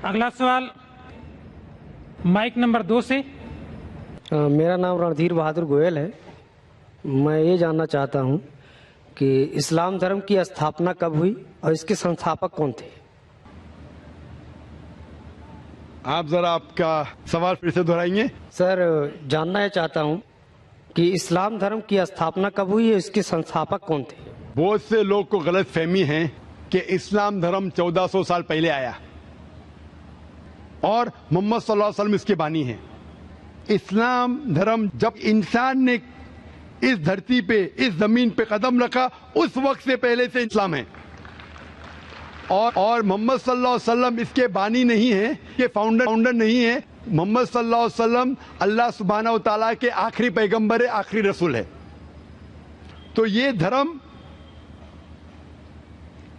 अगला सवाल mic number 2 से। मेरा नाम रणधीर बहादुर गोयल है। मैं ये जानना चाहता हूँ कि इस्लाम धर्म की स्थापना कब हुई और इसके संस्थापक कौन थे? आप जरा आपका सवाल फिर से दोहराएंगे? सर, जानना ये चाहता हूँ कि इस्लाम धर्म की स्थापना कब हुई है, इसके संस्थापक कौन थे? बहुत से लोग को गलत फहमी है कि इस्लाम धर्म 1400 साल पहले आया और मोहम्मद सल्लल्लाहु अलैहि वसल्लम इसके बानी हैं। इस्लाम धर्म जब इंसान ने इस धरती पे, इस जमीन पे कदम रखा, उस वक्त से पहले से इस्लाम है। और मोहम्मद सल्लल्लाहु अलैहि वसल्लम इसके बानी नहीं है, ये फाउंडर नहीं है। मोहम्मद सल्लल्लाहु अलैहि वसल्लम अल्लाह सुब्हानहू व तआला के आखिरी पैगंबर है, आखिरी रसूल है। तो ये धर्म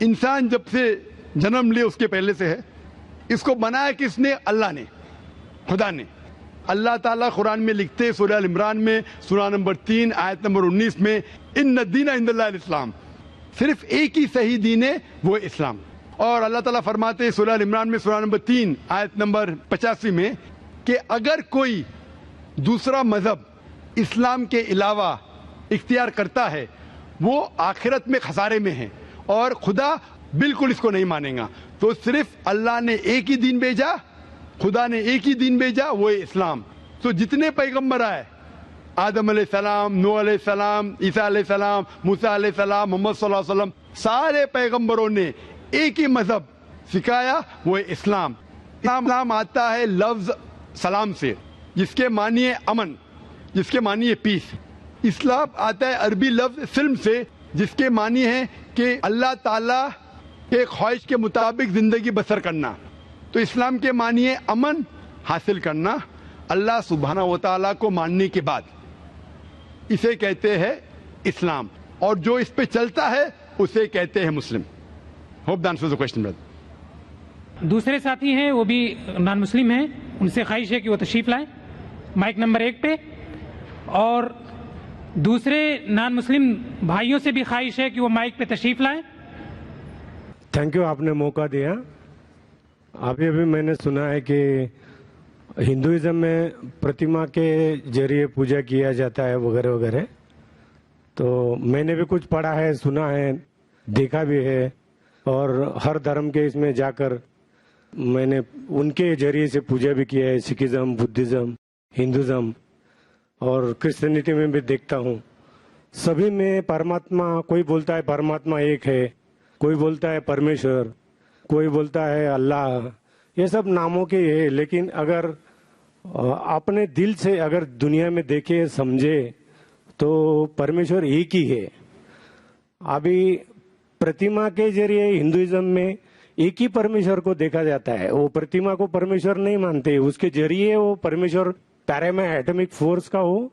इंसान जब से जन्म लिए उसके पहले से है। इसको बनाया किसने? अल्लाह ने, खुदा ने। अल्लाह ताला कुरान में लिखते हैं, सूरह अल इमरान में सूरह नंबर 3 आयत नंबर 19 में, इन्न दीन इंदल्लाह इस्लाम, सिर्फ एक ही सही दीन है, वो इस्लाम। और अल्लाह ताला फरमाते हैं सूरह अल इमरान में सूरह नंबर 3 आयत नंबर 85 में कि अगर कोई दूसरा मजहब इस्लाम के अलावा इख्तियार करता है वो आखिरत में खसारे में है और खुदा बिल्कुल इसको नहीं मानेगा। तो सिर्फ अल्लाह ने एक ही दीन भेजा, खुदा ने एक ही दीन भेजा, वो है इस्लाम। तो जितने पैगंबर आए, आदम अलैहिस्सलाम, नूह अलैहिस्सलाम, ईसा अलैहिस्सलाम, मूसा अलैहिस्सलाम, मोहम्मद सल्लल्लाहु अलैहि वसल्लम, सारे पैगंबरों ने एक ही मजहब सिखाया, वो है इस्लाम। इस्लाम आता है लफ्ज सलाम से, जिसके मानी है अमन, जिसके मानी है पीस। इस्लाम आता है अरबी लफ्ज सिल्म से, जिसके मानी है कि अल्लाह ताला के ख्वाहिश के मुताबिक जिंदगी बसर करना। तो इस्लाम के मानी है अमन हासिल करना, अल्लाह सुब्हानहू व तआला को मानने के बाद, इसे कहते हैं इस्लाम। और जो इस पे चलता है उसे कहते हैं मुस्लिम। Hope that answers the question brother. दूसरे साथी हैं, वो भी नॉन मुस्लिम हैं, उनसे ख्वाहिश है कि वो तशरीफ लाएं माइक नंबर 1 पे। और दूसरे नॉन मुस्लिम भाइयों से भी ख्वाहिश है कि वो माइक पे तशरीफ लाएं। थैंक यू, आपने मौका दिया। अभी मैंने सुना है कि हिंदुइज्म में प्रतिमा के जरिए पूजा किया जाता है वगैरह वगैरह। तो मैंने भी कुछ पढ़ा है, सुना है, देखा भी है। और हर धर्म के इसमें जाकर मैंने उनके जरिए से पूजा भी किया है, सिखिज्म, बुद्धिज्म, हिंदुज्म और क्रिश्चियनिटी में भी देखता हूँ। सभी में परमात्मा, कोई बोलता है परमात्मा एक है, कोई बोलता है परमेश्वर, कोई बोलता है अल्लाह, ये सब नामों के है। लेकिन अगर अपने दिल से अगर दुनिया में देखे समझे तो परमेश्वर एक ही है। अभी प्रतिमा के जरिए हिंदुइज्म में एक ही परमेश्वर को देखा जाता है, वो प्रतिमा को परमेश्वर नहीं मानते, उसके जरिए वो परमेश्वर पैरामा एटॉमिक फोर्स का वो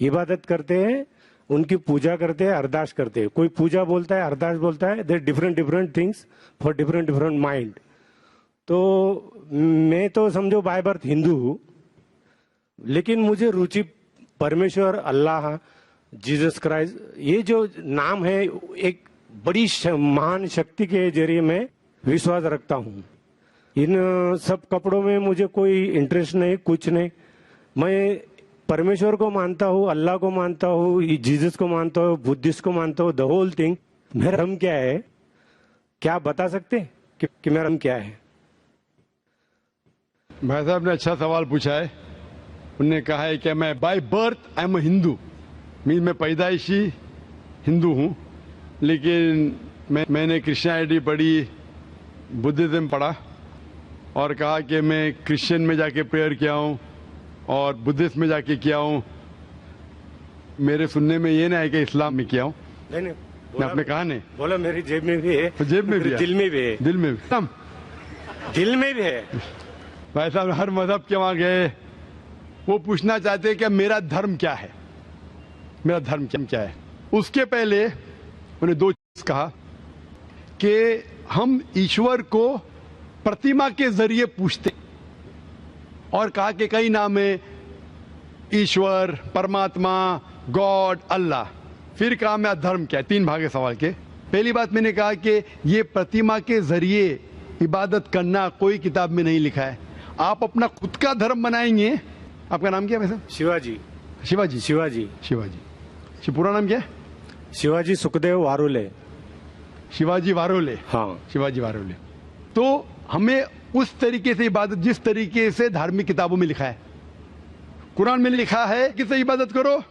इबादत करते हैं, उनकी पूजा करते हैं, अरदास करते हैं। कोई पूजा बोलता है, अरदास बोलता है, there different things for different mind. तो मैं तो समझो बाय बर्थ हिंदू हूँ, लेकिन मुझे रुचि परमेश्वर, अल्लाह, जीसस क्राइस्ट, ये जो नाम है, एक बड़ी महान शक्ति के जरिए मैं विश्वास रखता हूँ। इन सब कपड़ों में मुझे कोई इंटरेस्ट नहीं, कुछ नहीं। मैं परमेश्वर को मानता हूँ, अल्लाह को मानता हूँ, जीसस को मानता हूँ, बुद्धिस्ट को मानता हूँ, द होल थिंग। मेरा धर्म क्या है, क्या आप बता सकते हैं कि मेरा धर्म क्या है? भाई साहब ने अच्छा सवाल पूछा है। उन्होंने कहा है कि मैं by birth I am Hindu, मैं पैदाइशी हिंदू हूँ, लेकिन मैंने क्रिश्चियनिटी पढ़ी, बुद्धिज्म पढ़ा और कहा कि मैं क्रिश्चियन में जाके प्रेयर किया हूँ और बुद्धिस्ट में जाके किया हूँ। मेरे सुनने में ये ना है कि इस्लाम में किया हूँ। नहीं, आपने कहा नहीं, बोला मेरी जेब में भी है, तो जेब में भी है, दिल में भी है, दिल में भी, दिल में भी है। भाई साहब हर मजहब के वहां गए, वो पूछना चाहते हैं कि मेरा धर्म क्या है, मेरा धर्म क्या है। उसके पहले उन्हें दो चीज कहा कि हम ईश्वर को प्रतिमा के जरिए पूछते और कहा कि कई नाम है, ईश्वर, परमात्मा, गॉड, अल्लाह। फिर कहा मेरा धर्म क्या है। 3 भाग है सवाल के। पहली बात मैंने कहा कि ये प्रतिमा के जरिए इबादत करना कोई किताब में नहीं लिखा है। आप अपना खुद का धर्म बनाएंगे। आपका नाम क्या है वैसे? शिवाजी। शिवाजी। शिवाजी। शिवाजी। पूरा नाम क्या है? शिवाजी सुखदेव वारुले। शिवाजी वारोले। हाँ। शिवाजी वारोले। तो हमें उस तरीके से इबादत, जिस तरीके से धार्मिक किताबों में लिखा है, कुरान में लिखा है किससे इबादत करो,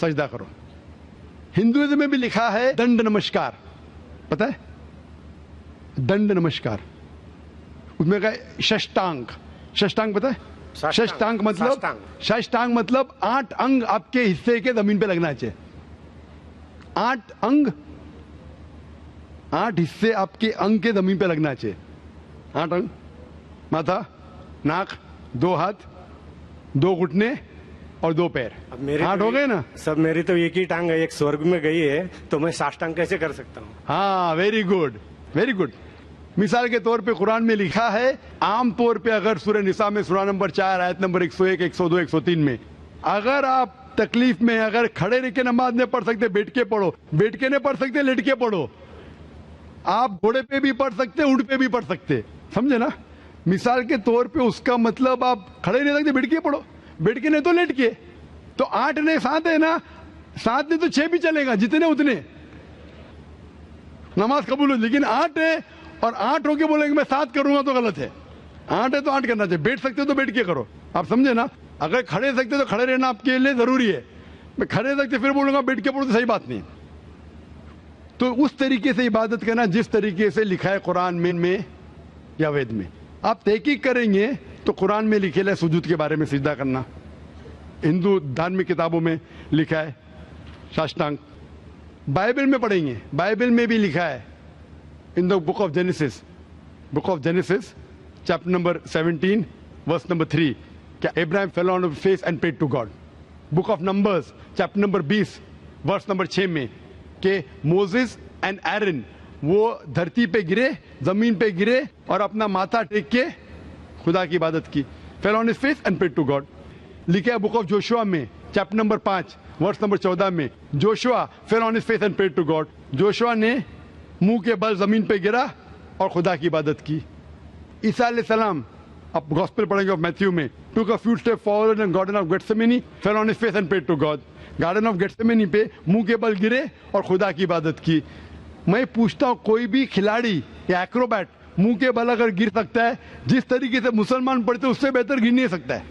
सजदा करो। हिंदुइज्म में भी लिखा है दंड नमस्कार, पता है? दंड नमस्कार। उसमें कहा षष्टांग। षष्टांग पता है? षष्टांग मतलब, षष्टांग मतलब 8 अंग आपके हिस्से के जमीन पे लगना चाहिए। 8 अंग, 8 हिस्से आपके अंग के जमीन पे लगना चाहिए। 8 अंग, माथा, नाक, 2 हाथ, 2 घुटने और 2 पैर। 8 हो गए ना? सब मेरी तो एक ही टांग है, एक स्वर्ग में गई है, तो मैं साष्टांग कैसे कर सकता हूँ? हाँ, वेरी गुड, वेरी गुड। मिसाल के तौर पे कुरान में लिखा है, आम तौर पे अगर सूरह निसा में सूरा नंबर 4 आयत नंबर 101, 102, 103 में अगर आप तकलीफ में, अगर खड़े रह के नमाज नहीं पढ़ सकते, बैठ के पढ़ो। बैठ के नहीं पढ़ सकते, लेट के पढ़ो। आप घोड़े पे भी पढ़ सकते, ऊंट पे भी पढ़ सकते, समझे ना? मिसाल के तौर पे उसका मतलब आप खड़े नहीं सकते, बैठ के पढ़ो। बैठ के नहीं तो लेट के। तो 8 नहीं 7 है ना, 7 नहीं तो 6 भी चलेगा, जितने उतने नमाज कबूल हो। लेकिन 8 है और 8 होके बोलेंगे मैं 7 करूंगा तो गलत है। 8 है तो 8 करना चाहिए। बैठ सकते हो तो बैठ के करो, आप समझे ना? अगर खड़े सकते तो खड़े रहना आपके लिए जरूरी है। मैं खड़े सकते फिर बोलूंगा बैठ के पढ़ो तो सही बात नहीं। तो उस तरीके से इबादत करना जिस तरीके से लिखा है कुरान में या वेद में। आप तहकीक करेंगे तो कुरान में लिखे है सुजूद के बारे में, सिजदा करना। हिंदू धार्मिक किताबों में लिखा है साष्टांग। बाइबल में पढ़ेंगे, बाइबल में भी लिखा है in the book of Genesis, book of Genesis chapter number 17 verse number 3 क्या Abraham fell on face and prayed to God. Book of Numbers chapter number 20 verse number 6 में कि मोसेस एंड एरन वो धरती पे गिरे, जमीन पे गिरे और अपना माथा टेक के खुदा की इबादत की। Fell on his face and prayed to God. लिखा है बुक ऑफ जोशुआ में चैप्टर नंबर 5 वर्स नंबर 14 में Joshua fell on his face and prayed to God. Joshua ने मुंह के बल जमीन पे गिरा और खुदा की इबादत की। ईसा अलैहिस्सलाम, आप गॉस्पेल पढ़ेंगे ऑफ मैथ्यू में, took a few steps forward in garden of Gethsemane, fell on his face and prayed to God। Garden of Gethsemane पे मुंह के बल गिरे और खुदा की इबादत की। मैं पूछता हूं, कोई भी खिलाड़ी या एक्रोबैट मुंह के बल अगर गिर सकता है, जिस तरीके से मुसलमान पढ़ते उससे बेहतर गिर नहीं सकता है।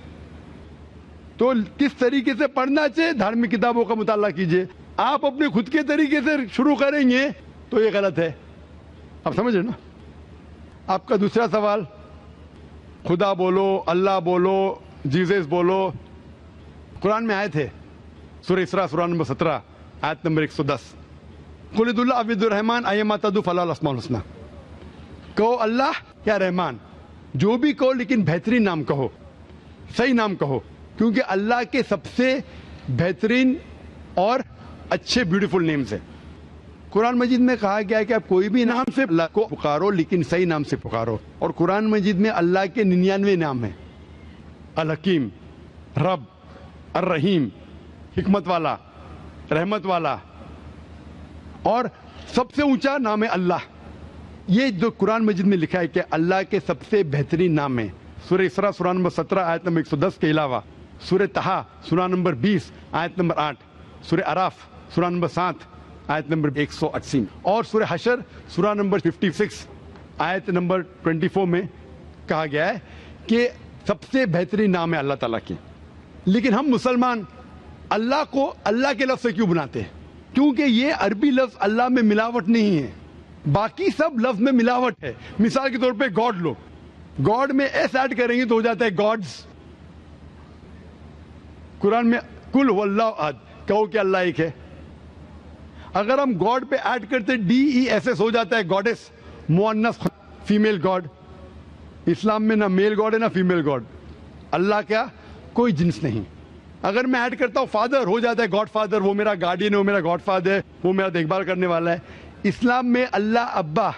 तो किस तरीके से पढ़ना चाहिए, धार्मिक किताबों का मुताला कीजिए। आप अपने खुद के तरीके से शुरू करेंगे तो ये गलत है। आप समझ रहे ना? आपका दूसरा सवाल, खुदा बोलो, अल्लाह बोलो, जीसस बोलो, कुरान में आए थे सूरह इसरा सूरा नंबर 17 आयत नंबर 110, कुलिदुल्ला अब्दुर रहमान अय्यमा तदु फलाल अस्माउल हुस्ना। कहो अल्लाह या रहमान, जो भी कहो, लेकिन बेहतरीन नाम कहो, सही नाम कहो, क्योंकि अल्लाह के सबसे बेहतरीन और अच्छे ब्यूटीफुल नेम्स है। कुरान मजीद में कहा गया है कि आप कोई भी नाम से अल्लाह को पुकारो, लेकिन सही नाम से पुकारो। और कुरान मजीद में अल्लाह के 99 नाम है। अल हकीम, रब, अर रहीम, हिकमत वाला, रहमत वाला, और सबसे ऊंचा नाम है अल्लाह। ये जो कुरान मजीद में लिखा है कि अल्लाह के सबसे बेहतरीन नाम है। सूरह इसरा सूरा नंबर 17 आयत नंबर 110 के अलावा सूरह तहा सूरा नंबर 20 आयत नंबर 8, सूरह अराफ सूरा नंबर 7 आयत नंबर 180 और सूरह हशर सूरा नंबर 56 आयत नंबर 24 में कहा गया है कि सबसे बेहतरीन नाम है अल्लाह ताला के। लेकिन हम मुसलमान अल्लाह को अल्लाह के लफ्ज से क्यों बनाते हैं? क्योंकि ये अरबी लफ्ज अल्लाह में मिलावट नहीं है, बाकी सब लफ्ज में मिलावट है। मिसाल के तौर पे गॉड लो, गॉड में एस ऐड करेंगे तो हो जाता है गॉड्स। कुरान में कुल हुवल्लाहु अहद, कहो कि अल्लाह एक है। अगर हम गॉड पे ऐड करते DESS हो जाता है गॉडेस, मुअन्नस फीमेल गॉड। इस्लाम में ना मेल गॉड है ना फीमेल गॉड। अल्लाह का कोई जिन्स नहीं। अगर मैं ऐड करता हूं फादर, हो जाता है गॉड फादर, वो मेरा गार्डियन है, वो मेरा गॉड फादर है, वो मेरा देखभाल करने वाला है। इस्लाम में अल्लाह अब्बा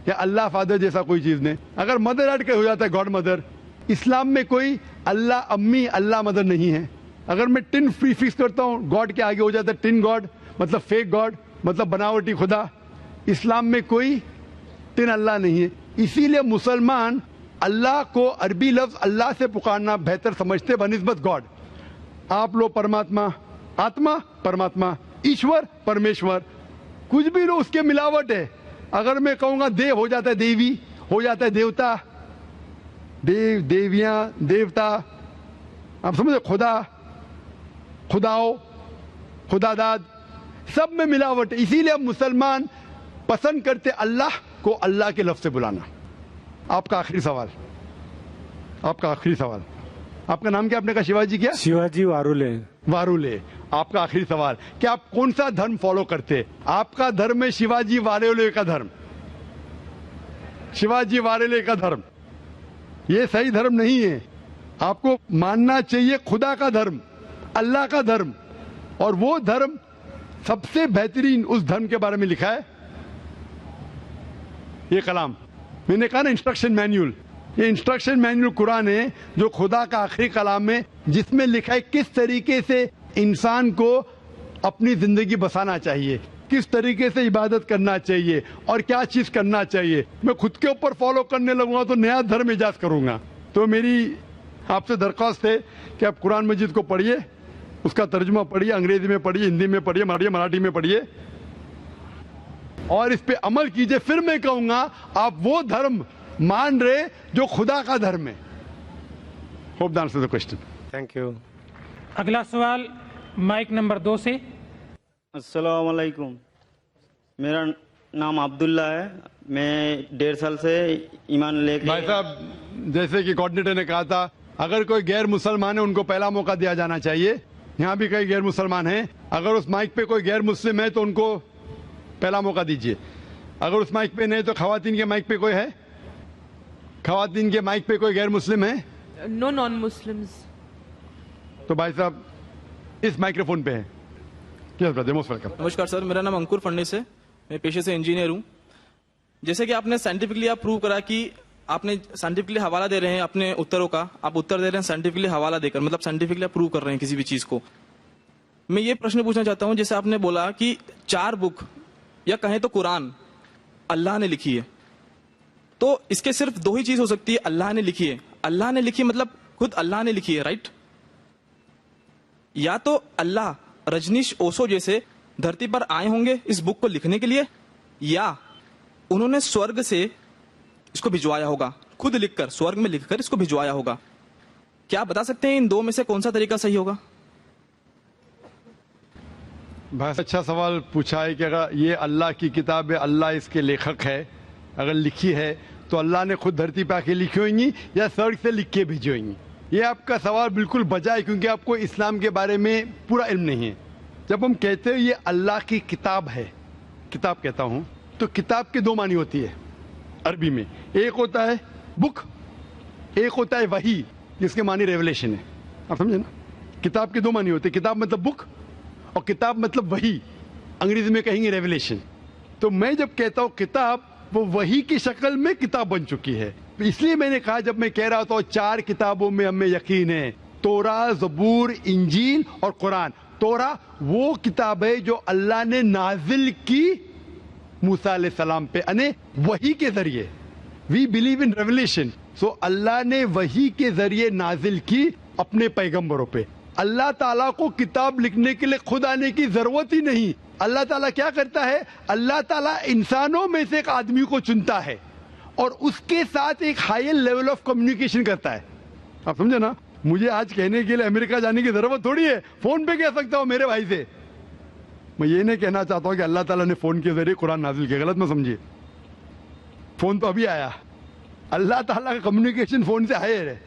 या अल्लाह फादर जैसा कोई चीज नहीं। अगर मदर ऐड कर हो जाता है गॉड मदर। इस्लाम में कोई अल्लाह अम्मी अल्लाह मदर नहीं है। अगर मैं टिन फ्री फिक्स करता हूं गॉड के आगे हो जाता है टिन गॉड, मतलब फेक गॉड, मतलब बनावटी खुदा। इस्लाम में कोई टिन अल्लाह नहीं है। इसी लिए मुसलमान अल्लाह को अरबी लफ्ज अल्लाह से पुकारना बेहतर समझते बनिस्बत गॉड। आप लोग परमात्मा, आत्मा परमात्मा, ईश्वर परमेश्वर, कुछ भी लो उसके मिलावट है। अगर मैं कहूँगा देव हो जाता है देवी, हो जाता है देवता, देव देवियाँ देवता, आप समझे, खुदा खुदाओ खुदादाद, सब में मिलावट है। इसीलिए अब मुसलमान पसंद करते अल्लाह को अल्लाह के लफ्ज से बुलाना। आपका आखिरी सवाल, आपका आखिरी सवाल, आपका नाम क्या? आपने कहा शिवाजी क्या? शिवाजी वारुले। वारुले। आपका आखिरी सवाल कि आप कौन सा धर्म फॉलो करते? आपका धर्म है शिवाजी वारुले का धर्म, शिवाजी वारुले का धर्म। ये सही धर्म नहीं है। आपको मानना चाहिए खुदा का धर्म, अल्लाह का धर्म, और वो धर्म सबसे बेहतरीन उस धर्म के बारे में लिखा है ये कलाम। मैंने कहा ना इंस्ट्रक्शन मैन्यूल, ये इंस्ट्रक्शन मैन्यूल कुरान है जो खुदा का आखिरी कलाम है, जिसमें लिखा है किस तरीके से इंसान को अपनी जिंदगी बसाना चाहिए, किस तरीके से इबादत करना चाहिए और क्या चीज करना चाहिए। मैं खुद के ऊपर फॉलो करने लगूंगा तो नया धर्म इजाद करूंगा। तो मेरी आपसे दरख्वास्त है कि आप कुरान मजीद को पढ़िए, उसका तर्जुमा पढ़िए, अंग्रेजी में पढ़िए, हिंदी में पढ़िए, मराठी में पढ़िए और इस पे अमल कीजिए। फिर मैं कहूंगा आप वो धर्म मान रहे जो खुदा का धर्म है। Hope the answer the question. Thank you. अगला सवाल माइक नंबर 2 से। अस्सलाम वालेकुम, मेरा नाम अब्दुल्ला है। मैं 1.5 साल से ईमान लेके। भाई साहब, जैसे कि कोऑर्डिनेटर ने कहा था, अगर कोई गैर मुसलमान है उनको पहला मौका दिया जाना चाहिए। यहाँ भी कई गैर मुसलमान हैं, अगर उस माइक पे कोई गैर मुस्लिम है तो उनको पहला मौका दीजिए। अगर उस माइक पे नहीं तो खवातीन के माइक पे कोई है? खवातीन के माइक पे कोई गैर मुस्लिम है? No non Muslims. तो भाई साहब इस माइक्रोफोन पे है। Yes brother, most welcome. नमस्कार सर, मेरा नाम अंकुर फडणवीस है, मैं पेशे से इंजीनियर हूँ। जैसे कि आपने साइंटिफिकली आप प्रूव करा कि आपने साइंटिफिकली हवाला दे रहे हैं अपने उत्तरों का, आप उत्तर दे रहे हैं साइंटिफिकली हवाला देकर, मतलब साइंटिफिकली आप प्रूव कर रहे हैं किसी भी चीज को। मैं ये प्रश्न पूछना चाहता हूँ, जैसे आपने बोला कि 4 बुक या कहें तो कुरान अल्लाह ने लिखी है, तो इसके सिर्फ 2 ही चीज हो सकती है, अल्लाह ने लिखी है। अल्लाह ने लिखी मतलब खुद अल्लाह ने लिखी है, राइट? या तो अल्लाह रजनीश ओशो जैसे धरती पर आए होंगे इस बुक को लिखने के लिए, या उन्होंने स्वर्ग से इसको भिजवाया होगा, खुद लिखकर स्वर्ग में लिखकर इसको भिजवाया होगा। क्या आप बता सकते हैं इन 2 में से कौन सा तरीका सही होगा? भाई अच्छा सवाल पूछा है कि अगर ये अल्लाह की किताब है, अल्लाह इसके लेखक है, अगर लिखी है तो अल्लाह ने खुद धरती पे आके लिखी होंगी या स्वर्ग से लिख के भेजी होंगी। ये आपका सवाल बिल्कुल बजा है, क्योंकि आपको इस्लाम के बारे में पूरा इल्म नहीं है। जब हम कहते हैं ये अल्लाह की किताब है, किताब कहता हूँ, तो किताब के 2 मानी होती है अरबी में। एक होता है बुक, एक होता है वही, जिसके मानी रेवलेशन है। आप समझे ना? किताब के 2 मानी होते हैं, किताब मतलब बुक और किताब मतलब वही, अंग्रेजी में कहेंगे रेवलेशन। तो मैं जब कहता हूँ किताब, वो वही की शक्ल में किताब बन चुकी है। इसलिए मैंने कहा, जब मैं कह रहा था 4 किताबों में हमें यकीन है, तोरा, ज़बूर, इंजील और कुरान। तोरा वो किताब है जो अल्लाह ने नाजिल की मूसा अलैहिस्सलाम पे, यानी वही के जरिए। We believe in revelation. सो अल्लाह ने वही के जरिए नाजिल की अपने पैगंबरों पे। अल्लाह ताला को किताब लिखने के लिए खुद आने की जरूरत ही नहीं। अल्लाह ताला क्या करता है? अल्लाह ताला इंसानों में से एक आदमी को चुनता है और उसके साथ एक हायर लेवल ऑफ कम्युनिकेशन करता है। आप समझे ना? मुझे आज कहने के लिए अमेरिका जाने की जरूरत थोड़ी है, फोन पे कह सकता हूं मेरे भाई से। मैं ये नहीं कहना चाहता हूं कि अल्लाह ताला ने फोन के जरिए कुरान नाजिल किया, गलत मत समझिए। फोन तो अभी आया, अल्लाह ताला का कम्युनिकेशन फोन से हायर है।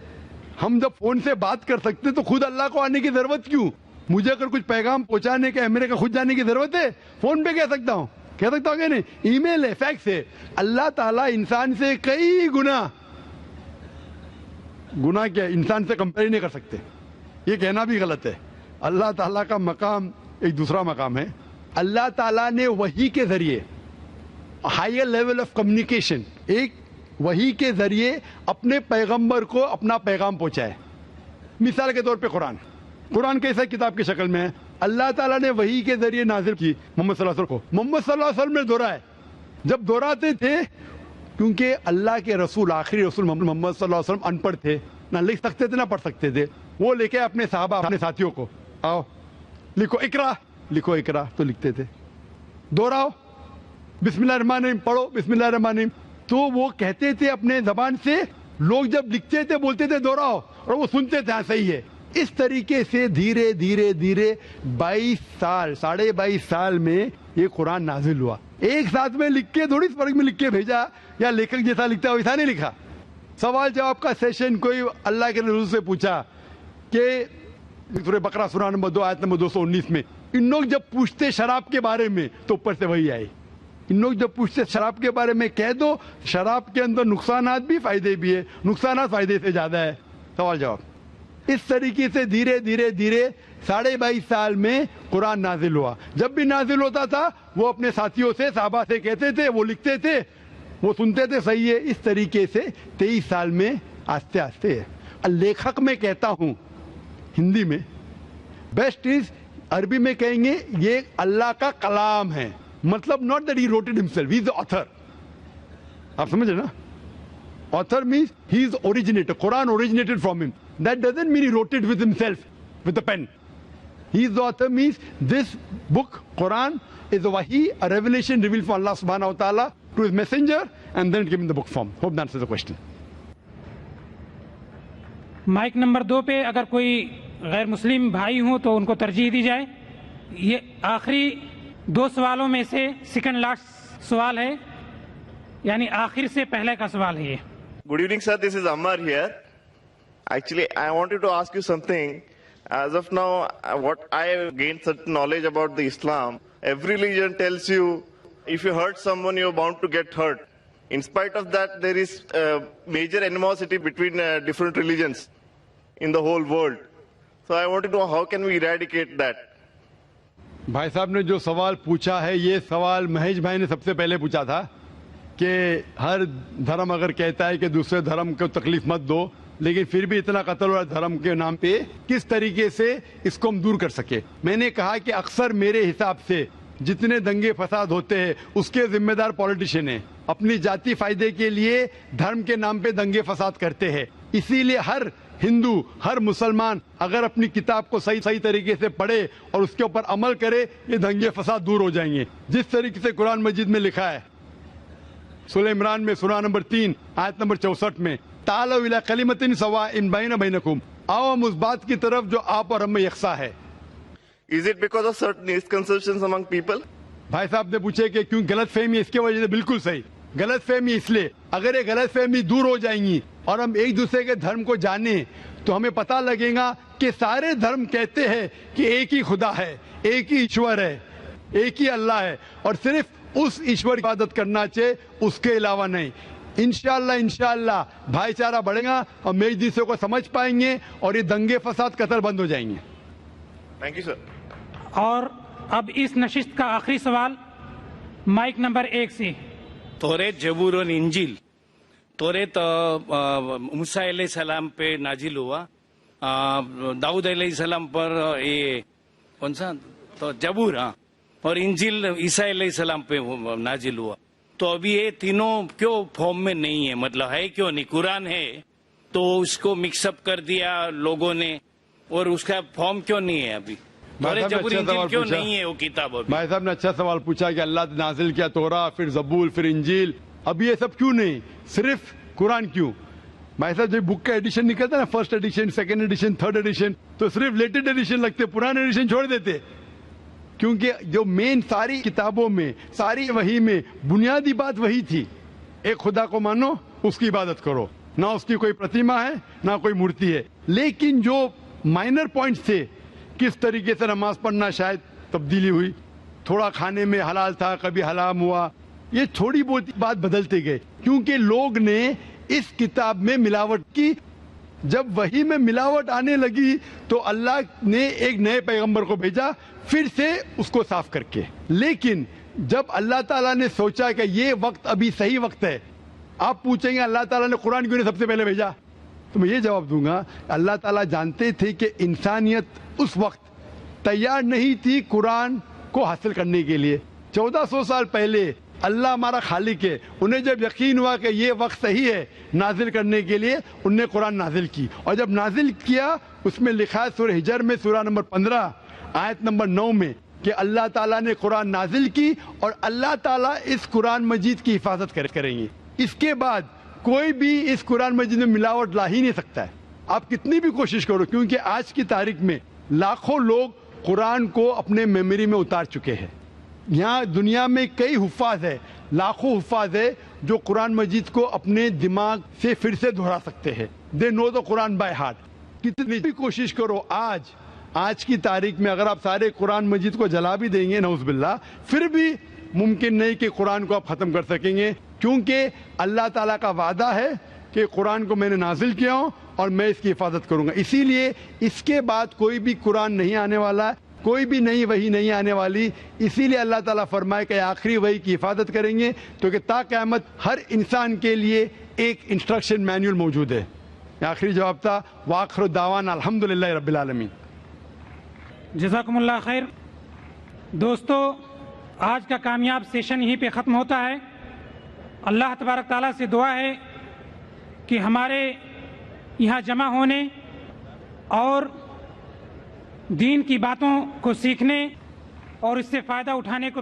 हम जब फोन से बात कर सकते तो खुद अल्लाह को आने की जरूरत क्यों? मुझे अगर कुछ पैगाम पहुंचाने का अमेरिका खुद जाने की जरूरत है? फोन पे कह सकता हूं क्या नहीं? ईमेल है, फैक्स है। अल्लाह ताला इंसान से कई गुना क्या इंसान से कंपेयर नहीं कर सकते, ये कहना भी गलत है। अल्लाह ताला का मकाम एक दूसरा मकाम है। अल्लाह ताला ने वही के जरिए हायर लेवल ऑफ कम्युनिकेशन, एक वही के जरिए अपने पैगंबर को अपना पैगाम पहुंचाए। मिसाल के तौर पे कुरान कैसा किताब की शक्ल में है? अल्लाह ताला ने वही के जरिए नाजिल की मोहम्मद सल्लल्लाहु अलैहि वसल्लम को। मोहम्मद सल्लल्लाहु अलैहि वसल्लम ने दोहराए, जब दोहराते थे کیونکہ اللہ کے رسول آخری رسول محمد صلی اللہ علیہ وسلم ان پڑھ تھے، نہ لکھ سکتے تھے نہ پڑھ سکتے تھے. وہ لے کے اپنے صحابہ اپنے ساتھیوں کو آؤ لکھو اقرا، لکھو اقرا تو لکھتے تھے. دوہراؤ بسم اللہ الرحمن الرحیم، پڑھو بسم اللہ الرحمن الرحیم. تو وہ کہتے تھے اپنے زبان سے، لوگ جب لکھتے تھے بولتے تھے دوہراؤ، اور وہ سنتے تھے ہاں صحیح ہے. اس طریقے سے دھیرے دھیرے دھیرے 22 سال 22.5 سال میں یہ قرآن نازل ہوا. ایک ساتھ میں لکھ کے تھوڑی فرق میں لکھ کے بھیجا، یا لیکھک جیسا لکھتا ہے ویسا نہیں لکھا. سوال جواب کا سیشن کوئی اللہ کے رسول سے پوچھا کہ سورہ بقرہ سورہ نمبر 2 آیت نمبر 219 میں ان لوگ جب پوچھتے شراب کے بارے میں تو اوپر سے وہی آئی. ان لوگ جب پوچھتے شراب کے بارے میں کہہ دو شراب کے اندر نقصانات بھی فائدے بھی ہے، نقصانات فائدے سے زیادہ ہے. سوال جواب. اس طریقے سے دھیرے دھیرے دھیرے 22.5 سال میں قرآن نازل ہوا. جب بھی نازل ہوتا تھا وہ اپنے ساتھیوں سے صحابہ سے کہتے تھے، وہ لکھتے تھے، وہ سنتے تھے، صحیح ہے. اس طریقے سے 23 سال میں آہستہ آہستہ. لیکھک میں کہتا ہوں ہندی میں، بیسٹ از عربی میں کہیں گے یہ اللہ کا کلام ہے، مطلب not that he wrote it himself, he is the author. آپ سمجھ رہے نا؟ Author means he is the originator. Quran originated from him. That doesn't mean he wrote it with himself, with a pen. He is the author means this book, Quran, is a wahi, a revelation revealed from Allah subhanahu wa ta'ala to his messenger, and then given the book form. Hope that answers the question. Mic number 2 پہ اگر کوئی غیر مسلم بھائی ہوں تو ان کو ترجیح دی جائے. یہ آخری 2 سوالوں میں سے سیکنڈ لاسٹ سوال ہے، یعنی آخر سے پہلے کا سوال ہے یہ. Good evening, sir. This is Ammar here. Actually, I wanted to ask you something. As of now, what I have gained certain knowledge about the Islam, every religion tells you if you hurt someone, you're bound to get hurt. In spite of that, there is major animosity between different religions in the whole world. So I wanted to know how can we eradicate that? بھائی صاحب نے جو سوال پوچھا ہے یہ سوال مہیش بھائی نے سب سے پہلے پوچھا تھا کہ ہر دھرم اگر کہتا ہے کہ دوسرے دھرم کو تکلیف مت دو، لیکن پھر بھی اتنا قتل ہوا دھرم کے نام پہ، کس طریقے سے اس کو ہم دور کر سکے. میں نے کہا کہ اکثر میرے حساب سے جتنے دنگے فساد ہوتے ہیں اس کے ذمہ دار پولیٹیشین ہیں، اپنی ذاتی فائدے کے لیے دھرم کے نام پہ دنگے فساد کرتے ہیں. اسی لیے ہر ہندو، ہر مسلمان اگر اپنی کتاب کو صحیح طریقے سے پڑھے اور اس کے اوپر عمل کرے، یہ دنگے فساد دور ہو جائیں گے. جس طریقے سے قرآن مجید میں لکھا ہے سورہ عمران میں سورہ نمبر 3 آیت نمبر 64 میں، تعالوا الی کلمۃ سواء بین بینکم، آؤ ہم اس بات کی طرف جو آپ اور ہم میں یکساں ہے. Is it because of certain misconceptions among people? بھائی صاحب نے پوچھے کہ کیوں غلط فہمی، اس کی وجہ سے بالکل صحیح. غلط فہمی اس لیے اگر یہ غلط فہمی دور ہو جائیں گی اور ہم ایک دوسرے کے دھرم کو جانیں تو ہمیں پتہ لگے گا کہ سارے دھرم کہتے ہیں کہ ایک ہی خدا ہے، ایک ہی ایشور ہے، ایک ہی اللہ ہے، اور صرف اس ایشور کی عبادت کرنا چاہیے، اس کے علاوہ نہیں. انشاءاللہ بھائی چارہ بڑھے گا، ہم ایک دوسرے کو سمجھ پائیں گے اور یہ دنگے فساد قتل بند ہو جائیں گے. Thank you, sir. اور اب اس نشست کا آخری سوال مائک نمبر 1 سے. توریت، زبور اور انجیل. توریت موسیٰ علیہ السلام پہ نازل ہوا، داؤد علیہ السلام پر یہ کون سا تو زبور، ہاں، اور انجیل عیسیٰ علیہ السلام پہ نازل ہوا. تو ابھی یہ تینوں کیوں فارم میں نہیں ہے؟ مطلب ہے کیوں نہیں؟ قرآن ہے تو اس کو مکس اپ کر دیا لوگوں نے، اور اس کا فارم کیوں نہیں ہے ابھی؟ کیوں نہیں ہے وہ کتاب؟ بھائی صاحب نے اچھا سوال پوچھا کہ اللہ نے نازل کیا تورا، پھر زبور، پھر انجیل، اب یہ سب کیوں نہیں، صرف قرآن کیوں؟ بھائی صاحب جب بک کا ایڈیشن نکلتا ہے نا، first edition, second edition, third edition, تو صرف لیٹسٹ ایڈیشن لگتے، پرانے ایڈیشن چھوڑ دیتے. کیونکہ جو مین ساری کتابوں میں، ساری وحی میں بنیادی بات وہی تھی، ایک خدا کو مانو، اس کی عبادت کرو، نہ اس کی کوئی پرتیما ہے نہ کوئی مورتی ہے. لیکن جو مائنر پوائنٹس تھے، کس طریقے سے نماز پڑھنا شاید تبدیلی ہوئی، تھوڑا کھانے میں حلال تھا، کبھی حرام ہوا، یہ تھوڑی بہت بات بدلتے گئے کیونکہ لوگ نے اس کتاب میں ملاوٹ کی. جب وحی میں ملاوٹ آنے لگی تو اللہ نے ایک نئے پیغمبر کو بھیجا پھر سے اس کو صاف کر کے. لیکن جب اللہ تعالیٰ نے سوچا کہ یہ وقت ابھی صحیح وقت ہے، آپ پوچھیں گے اللہ تعالیٰ نے قرآن کیوں نہیں سب سے پہلے بھیجا، تو میں یہ جواب دوں گا اللہ تعالیٰ جانتے تھے کہ انسانیت اس وقت تیار نہیں تھی قرآن کو حاصل کرنے کے لیے. 1400 سال پہلے अल्लाह हमारा खालिक है। उन्हें जब यकीन हुआ कि ये वक्त सही है नाजिल करने के लिए, उनने कुरान नाजिल की, और जब नाजिल किया उसमें लिखा है सूरह हिजर में सूरह नंबर 15 आयत नंबर 9 में कि अल्लाह ताला ने कुरान नाजिल की और अल्लाह ताला इस कुरान मजीद की हिफाजत करेंगे। इसके बाद कोई भी इस कुरान मजीद में मिलावट ला ही नहीं सकता है, आप कितनी भी कोशिश करो, क्योंकि आज की तारीख में लाखों लोग कुरान को अपने मेमोरी में उतार चुके हैं। यहाँ दुनिया में कई हुफ़ाज़ है, लाखों हुफ़ाज़ है जो कुरान मजीद को अपने दिमाग से फिर से दोहरा सकते हैं। They know the Quran by heart. कितनी भी कोशिश करो, आज की तारीख में अगर आप सारे कुरान मजीद को जला भी देंगे नऊज़-बिल्लाह, फिर भी मुमकिन नहीं कि कुरान को आप ख़त्म कर सकेंगे, क्योंकि अल्लाह ताला का वादा है कि कुरान को मैंने नाजिल किया हूँ और मैं इसकी हिफाजत करूँगा। इसीलिए इसके बाद कोई भी कुरान नहीं आने वाला, कोई भी नई वही नहीं आने वाली। इसीलिए अल्लाह ताला फरमाए कि आखिरी वही की हिफाजत करेंगे, क्योंकि ता क़यामत हर इंसान के लिए एक इंस्ट्रक्शन मैनुअल मौजूद है। आखिरी जवाब था वाखिर दावान अल्हम्दुलिल्लाह रब्बिल आलमीन। जज़ाकुमुल्लाह खैर। दोस्तों, आज का कामयाब सेशन यहीं पे ख़त्म होता है। अल्लाह तबारक ताला से दुआ है कि हमारे यहाँ जमा होने और दीन की बातों को सीखने और इससे फ़ायदा उठाने को